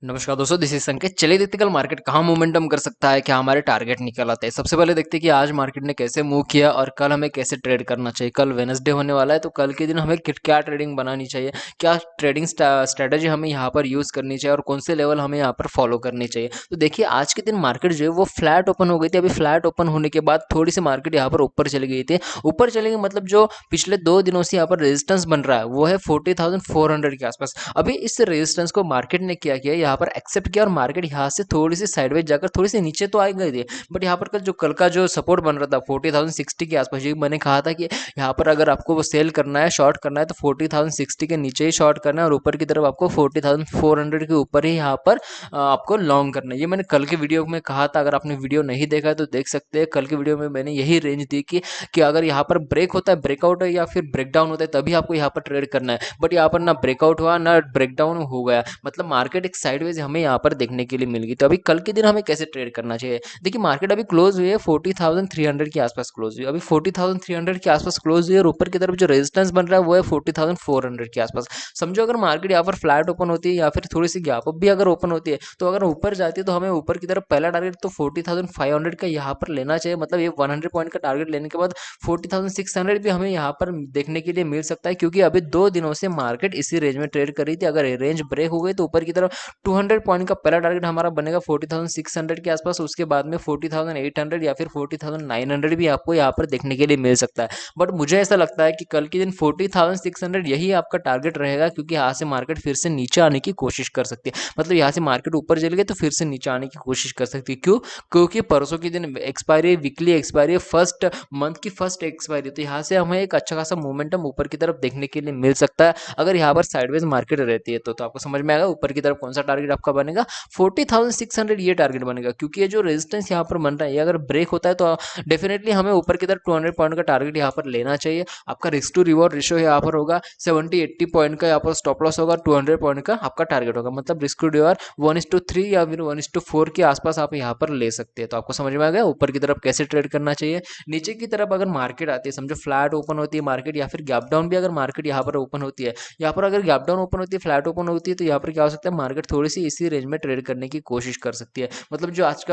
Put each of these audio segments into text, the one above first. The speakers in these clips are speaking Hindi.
नमस्कार दोस्तों, दिस इज संकेत। चलिए देखते हैं कल मार्केट कहाँ मोमेंटम कर सकता है, क्या हमारे टारगेट निकल आते हैं। सबसे पहले देखते हैं कि आज मार्केट ने कैसे मूव किया और कल हमें कैसे ट्रेड करना चाहिए। कल वेडनेसडे होने वाला है, तो कल के दिन हमें क्या ट्रेडिंग बनानी चाहिए, क्या ट्रेडिंग स्ट्रैटेजी हमें यहाँ पर यूज़ करनी चाहिए और कौन से लेवल हमें यहाँ पर फॉलो करनी चाहिए। तो देखिए आज के दिन मार्केट जो है वो फ्लैट ओपन हो गई थी। अभी फ्लैट ओपन होने के बाद थोड़ी सी मार्केट यहाँ पर ऊपर चली गई थी। ऊपर चलेगी मतलब जो पिछले 2 दिनों से यहाँ पर रेजिस्टेंस बन रहा है वो है 40,400 के आसपास। अभी इस रेजिस्टेंस को मार्केट ने क्या किया, यहाँ पर एक्सेप्ट किया और मार्केट यहाँ से थोड़ी सी साइडवेज जाकर थोड़ी सी नीचे तो आ गई थी। बट यहाँ पर कल का जो सपोर्ट बन रहा था 40,060 के आसपास, ये मैंने कहा था कि यहाँ पर अगर आपको वो सेल करना है, शॉर्ट करना है, तो 40,060 के नीचे ही शॉर्ट करना है और ऊपर की तरफ आपको 40,400 के ऊपर ही यहाँ पर आपको लॉन्ग करना है। ये मैंने कल के वीडियो में कहा था। अगर आपने वीडियो नहीं देखा है तो देख सकते हैं। कल के वीडियो में मैंने यही रेंज दी कि अगर यहाँ पर ब्रेक होता है, ब्रेकआउट है या फिर ब्रेकडाउन होता है, तभी आपको यहाँ पर ट्रेड करना है। बट यहाँ पर ना ब्रेकआउट हुआ ना ब्रेकडाउन हो गया, मतलब मार्केट एक साइडवेज हमें यहाँ पर देखने के लिए मिल गई। तो अभी कल के दिन हमें कैसे ट्रेड करना चाहिए। देखिए मार्केट अभी क्लोज हुई है 40,300 के आसपास क्लोज हुई है। अभी 40,300 के आसपास क्लोज हुई है और ऊपर की तरफ जो रेजिस्टेंस बन रहा है वो है 40,400 के आसपास। समझो अगर मार्केट यहाँ पर फ्लैट ओपन होती है या फिर थोड़ी सी गैप अप भी अगर ओपन होती है, तो अगर ऊपर जाती है तो हमें ऊपर की तरफ पहला टारगेट तो 40,500 का यहाँ पर लेना चाहिए। मतलब ये 100 पॉइंट का टारगेट लेने के बाद 40,600 भी हमें यहाँ पर देखने के लिए मिल सकता है, क्योंकि अभी 2 दिनों से मार्केट इसी रेंज में ट्रेड कर रही थी। अगर ये रेंज ब्रेक हो गई तो ऊपर की तरफ 200 पॉइंट का पहला टारगेट हमारा बनेगा 40,600 के आसपास। उसके बाद में 40,800 या फिर 40,900 भी आपको यहाँ पर देखने के लिए मिल सकता है। बट मुझे ऐसा लगता है कि कल के दिन 40,600 यही आपका टारगेट रहेगा, क्योंकि यहाँ से मार्केट फिर से नीचे आने की कोशिश कर सकती है। मतलब यहाँ से मार्केट ऊपर चल गई तो फिर से नीचे आने की कोशिश कर सकती है। क्यों? क्योंकि परसों के दिन expiry, weekly expiry, first month की फर्स्ट एक्सपायरी, तो यहाँ से हमें एक अच्छा खासा मोमेंटम ऊपर की तरफ देखने के लिए मिल सकता है। अगर यहाँ पर साइडवेज मार्केट रहती है तो आपको समझ में आएगा ऊपर की तरफ कौन सा टारगेट आपका बनेगा। 40,600 ये टारगेट बनेगा, क्योंकि ये जो रेजिस्टेंस यहाँ पर बन रहा है, ये अगर ब्रेक होता है तो डेफिनेटली हमें ऊपर की तरफ 200 पॉइंट का टारगेट यहाँ पर लेना चाहिए। आपका रिस्क टू रिवॉर्ड रेशियो यहाँ पर होगा 70-80 पॉइंट का, यहाँ पर स्टॉप लॉस होगा 200 पॉइंट का आपका टारगेट होगा। मतलब रिस्क टू रिवॉर्ड 1:3 या फिर 1:4 के आसपास आप यहाँ पर ले सकते हैं। तो आपको समझ में आ गया ऊपर की तरफ कैसे ट्रेड करना चाहिए। नीचे की तरफ अगर मार्केट आती है, समझो फ्लैट ओपन होती है मार्केट या फिर गैप डाउन भी अगर मार्केट यहाँ पर ओपन होती है, यहाँ पर अगर गैप डाउन ओपन होती है, फ्लैट ओपन होती है, तो यहाँ पर क्या हो सकता है, मार्केट थोड़ी सी इसी रेंज में ट्रेड करने की कोशिश कर सकती है। मतलब जो आज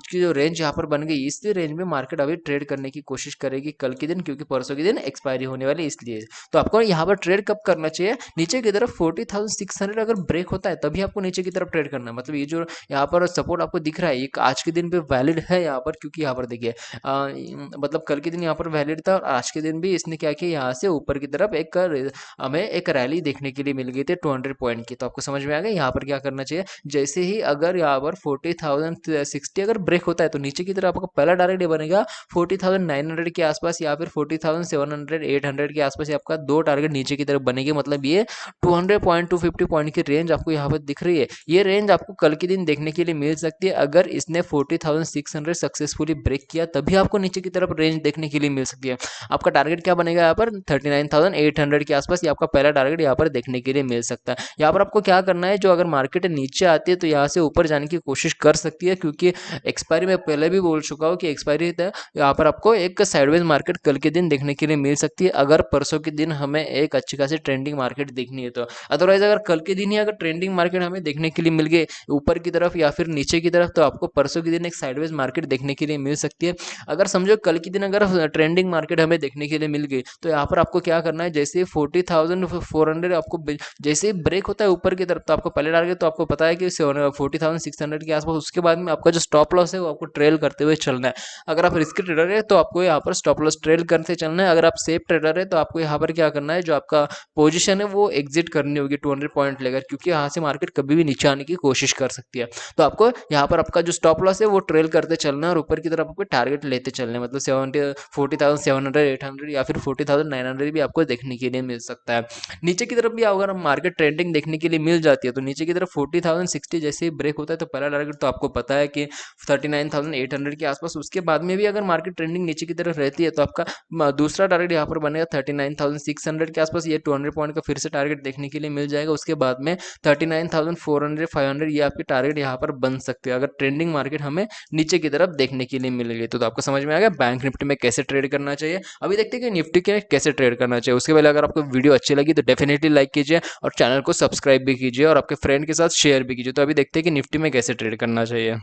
की जो रेंज यहाँ पर बन गई, इसी रेंज में मार्केट अभी ट्रेड करने की कोशिश करेगी कल के दिन, क्योंकि परसों के दिन एक्सपायरी होने वाली है इसलिए। तो आपको यहाँ पर ट्रेड कब करना चाहिए, नीचे की तरफ 40,600 अगर ब्रेक होता है तभी आपको नीचे की तरफ ट्रेड करना है। मतलब ये जो यहाँ पर सपोर्ट आपको दिख रहा है, ये आज के दिन पे वैलिड है यहाँ पर, क्योंकि यहाँ पर देखिए मतलब कल के दिन यहाँ पर वैलिड था और आज के दिन भी इसने क्या किया, यहाँ से ऊपर की तरफ हमें एक रैली देखने के लिए मिल गई थी 200 पॉइंट की। तो आपको समझ में आ गया यहाँ पर क्या करना चाहिए। जैसे ही अगर यहाँ पर 40,060 अगर ब्रेक होता है तो नीचे की तरफ आपका पहला टारगेट बनेगा 40,900 के आसपास या फिर 40,700 800 के आसपास। आपका दो टारगेट नीचे की तरफ बनेंगे। मतलब ये 200 पॉइंट 250 पॉइंट की रेंज आपको यहाँ पर दिख रही है। ये रेंज आपको कल के दिन देखने के लिए मिल सकती है। अगर इसने 40,600 सक्सेसफुली ब्रेक किया तभी आपको नीचे की तरफ रेंज देखने के लिए मिल सकती है। आपका टारगेट क्या बनेगा यहाँ पर 39,800 के आसपास। ये आपका पहला टारगेट यहाँ पर देखने के लिए मिल सकता है। यहाँ पर आपको क्या करना है, जो अगर मार्केट नीचे आती है तो यहाँ से ऊपर जाने की कोशिश कर सकती है, क्योंकि एक्सपायरी में पहले भी बोल चुका हूँ कि एक्सपायरी यहाँ पर आपको एक साइडवेज मार्केट कल के दिन देखने के लिए मिल सकती है, अगर परसों के दिन हमें एक अच्छी खासी ट्रेंडिंग मार्केट देखनी है तो। अदरवाइज अगर कल के दिन ही अगर ट्रेंडिंग मार्केट हमें देखने के लिए मिल गई ऊपर की तरफ या फिर नीचे की तरफ, तो आपको परसों के दिन एक साइडवेज मार्केट देखने के लिए मिल सकती है। अगर समझो कल के दिन अगर ट्रेंडिंग मार्केट हमें देखने के लिए मिल गई तो यहाँ पर आपको क्या करना है, जैसे 40,400 आपको जैसे ही ब्रेक होता है ऊपर की तरफ, तो आपको पहले टारगेट तो आपको पता है कि 40,600 के आसपास। उसके बाद में आपका जो स्टॉप लॉस है वो आपको ट्रेल करते हुए चलना है। अगर आप रिस्क ट्रेडर है तो आपको यहाँ पर स्टॉप लॉस ट्रेल करते चलना है। अगर आप सेफ ट्रेडर है तो आपको यहाँ पर क्या करना है, जो आपका पोजीशन है वो एग्जिट करनी होगी 200 पॉइंट लेकर, क्योंकि यहाँ से मार्केट कभी भी नीचे आने की कोशिश कर सकती है। तो आपको यहाँ पर आपका जो स्टॉप लॉस है वो ट्रेल करते चलना है और ऊपर की तरफ आपको टारगेट लेते चलना है। मतलब 40,700 800 या फिर 40,900 भी आपको देखने के लिए मिल सकता है। नीचे की तरफ भी अगर मार्केट ट्रेंडिंग देखने के लिए मिल जाती है तो नीचे की तरफ 40,060 जैसे ही ब्रेक होता है तो पहला टारगेट तो आपको पता है कि 39,800 के आसपास। उसके बाद में भी अगर मार्केट ट्रेंडिंग नीचे की तरफ रहती है तो आपका दूसरा टारगेट यहाँ पर बनेगा 39,600 के आसपास। ये 200 पॉइंट का फिर से टारगेट देखने के लिए मिल जाएगा। उसके बाद में 39,400 500 ये आपके टारगेट यहाँ पर बन सकते हैं, अगर ट्रेंडिंग मार्केट हमें नीचे की तरफ देखने के लिए मिल गई तो। आपको समझ में आ गया बैंक निफ्टी में कैसे ट्रेड करना चाहिए। अभी देखते हैं कि निफ्टी के कैसे ट्रेड करना चाहिए। उसके पहले अगर आपको वीडियो अच्छी लगी तो डेफिनेटली लाइक कीजिए और चैनल को सब्सक्राइब भी कीजिए और आपके फ्रेंड के साथ शेयर भी कीजिए। तो अभी देखते हैं कि निफ्टी में कैसे ट्रेड करना चाहिए।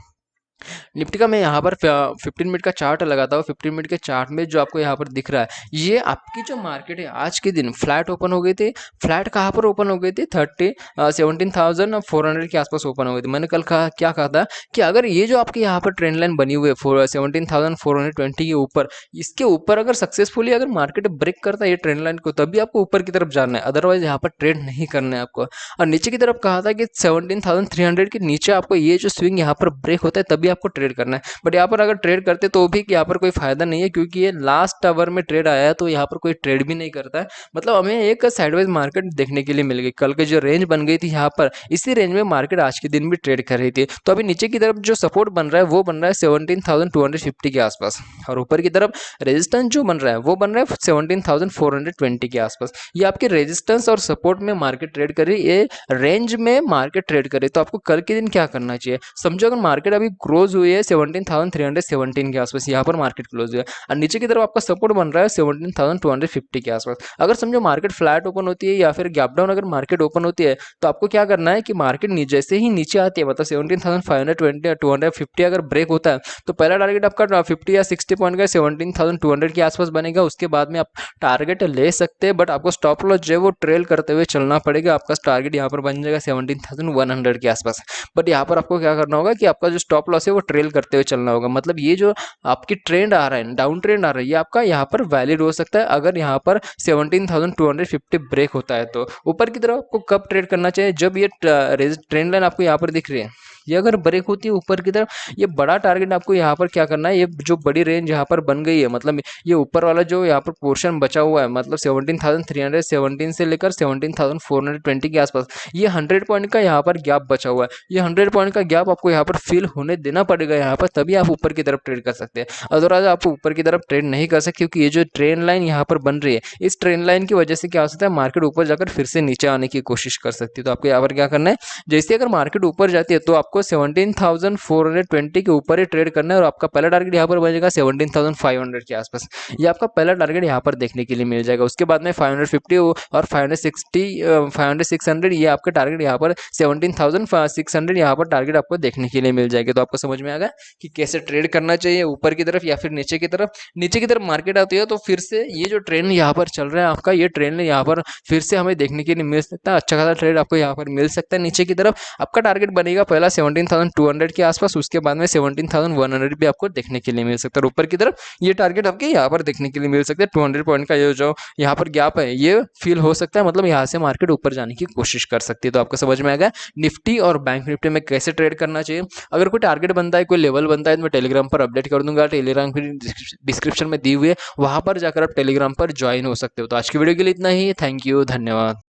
निफ्टी का मैं यहाँ पर 15 मिनट का चार्ट लगाता हूँ। 15 मिनट के चार्ट में जो आपको यहाँ पर दिख रहा है, ये आपकी जो मार्केट है आज के दिन फ्लैट ओपन हो गई थी। फ्लैट कहाँ पर ओपन हो गई थी? 17,400 के आसपास ओपन हो गई थी। मैंने कल क्या कहा था कि अगर ये जो आपकी यहाँ पर ट्रेंड लाइन बनी हुई है 17,420 के ऊपर, इसके ऊपर अगर सक्सेसफुली अगर मार्केट ब्रेक करता है ये ट्रेंड लाइन को, तभी आपको ऊपर की तरफ जाना है, अदरवाइज यहाँ पर ट्रेड नहीं करना है आपको। और नीचे की तरफ कहा था कि 17,300 के नीचे आपको ये जो स्विंग यहाँ पर ब्रेक होता है तभी आपको ट्रेड करना है। बट यहाँ पर अगर ट्रेड करते तो भी यहाँ पर कोई फायदा नहीं है, क्योंकि ये लास्ट आवर में ट्रेड आया है, तो यहाँ पर कोई ट्रेड भी नहीं करता है। मतलब हमें एक साइडवाइज मार्केट देखने के लिए मिल गई। कल की जो रेंज बन गई थी यहाँ पर, इसी रेंज में मार्केट आज के दिन भी ट्रेड कर रही थी। तो अभी नीचे की तरफ जो सपोर्ट बन रहा है वो बन रहा है 17,250 के आसपास, और ऊपर की तरफ रेजिस्टेंस जो बन रहा है वो बन रहा है 17,420 के आसपास। ये आपके रेजिस्टेंस और सपोर्ट में मार्केट ट्रेड कर रही है, ये रेंज में मार्केट ट्रेड करे। तो आपको कल के दिन क्या करना चाहिए? समझो अगर मार्केट अभी क्लोज हुई है 17,317 के आसपास, यहाँ पर मार्केट क्लोज हुआ है, और नीचे की तरफ आपका सपोर्ट बन रहा है 17,250 के आसपास। अगर समझो मार्केट फ्लैट ओपन होती है या फिर गैप डाउन अगर मार्केट ओपन होती है, तो आपको क्या करना है कि मार्केट जैसे ही नीचे आती है, मतलब 17,520 या 250 अगर ब्रेक होता है, तो पहला टारगेट आपका 50 या 60 पॉइंट का 17,200 के आसपास बनेगा। उसके बाद में आप टारगेट ले सकते हैं, बट आपको स्टॉप लॉस जो है वो ट्रेल करते हुए चलना पड़ेगा। आपका टारगेट यहाँ पर बन जाएगा 17,100 के आसपास। बट यहाँ पर आपको क्या करना होगा कि आपका जो स्टॉप लॉस है वो ट्रेल करते हुए चलना होगा। मतलब ये जो आपकी ट्रेंड आ रहा है, डाउन ट्रेंड आ रहा है, ये आपका यहाँ पर वैलिड हो सकता है अगर यहाँ पर 17,250 ब्रेक होता है। तो ऊपर की तरफ आपको कब ट्रेड करना चाहिए? जब ये ट्रेंड लाइन आपको यहाँ पर दिख रही है, ये अगर ब्रेक होती है ऊपर की तरफ, ये बड़ा टारगेट आपको यहाँ पर क्या करना है, ये जो बड़ी रेंज यहाँ पर बन गई है, मतलब ये ऊपर वाला जो यहाँ पर पोर्शन बचा हुआ है, मतलब 17,317 से लेकर 17,420 के आसपास, ये 100 पॉइंट का यहाँ पर गैप बचा हुआ है। ये 100 पॉइंट का गैप आपको यहाँ पर फिल होने देना पड़ेगा यहाँ पर, तभी आप ऊपर की तरफ ट्रेड कर सकते हैं। अदरवाइज आप ऊपर की तरफ ट्रेड नहीं कर सकते, क्योंकि ये जो ट्रेंड लाइन यहाँ पर बन रही है, इस ट्रेंड लाइन की वजह से क्या हो सकता है, मार्केट ऊपर जाकर फिर से नीचे आने की कोशिश कर सकती है। तो आपको यहाँ पर क्या करना है, जैसे अगर मार्केट ऊपर जाती है तो आपको 17,420 के ऊपर ही ट्रेड करना है, और आपका पहला टारगेट यहाँ पर बनेगा 17,500 के आसपास। ये आपका पहला टारगेट यहाँ पर देखने के लिए मिल जाएगा। उसके बाद में 550 और 500-600 ये आपका टारगेट यहाँ पर 17,600 यहाँ पर टारगेट आपको देखने के लिए मिल जाएगा। तो आपको समझ में आ गया कि कैसे ट्रेड करना चाहिए, ऊपर की तरफ या फिर नीचे की तरफ। नीचे की तरफ मार्केट आती है तो फिर से ये जो ट्रेंड यहाँ पर चल रहा है आपका, ये ट्रेंड यहाँ पर फिर से हमें देखने के लिए मिल सकता है। अच्छा खासा ट्रेड आपको यहाँ पर मिल सकता है। नीचे की तरफ आपका टारगेट बनेगा पहला 17,200 के आसपास, उसके बाद में 17,100 भी आपको देखने के लिए मिल सकता है। ऊपर की तरफ ये टारगेट आपके यहाँ पर देखने के लिए मिल सकता है। 200 पॉइंट का ये जो यहाँ पर गैप है ये फील हो सकता है, मतलब यहाँ से मार्केट ऊपर जाने की कोशिश कर सकती है। तो आपको समझ में आ गया निफ्टी और बैंक निफ्टी में कैसे ट्रेड करना चाहिए। अगर कोई टारगेट बनता है, कोई लेवल बनता है, तो मैं टेलीग्राम पर अपडेट कर दूंगा। टेलीग्राम की डिस्क्रिप्शन में दी हुई है, वहां पर जाकर आप टेलीग्राम पर ज्वाइन हो सकते हो। तो आज की वीडियो के लिए इतना ही। थैंक यू, धन्यवाद।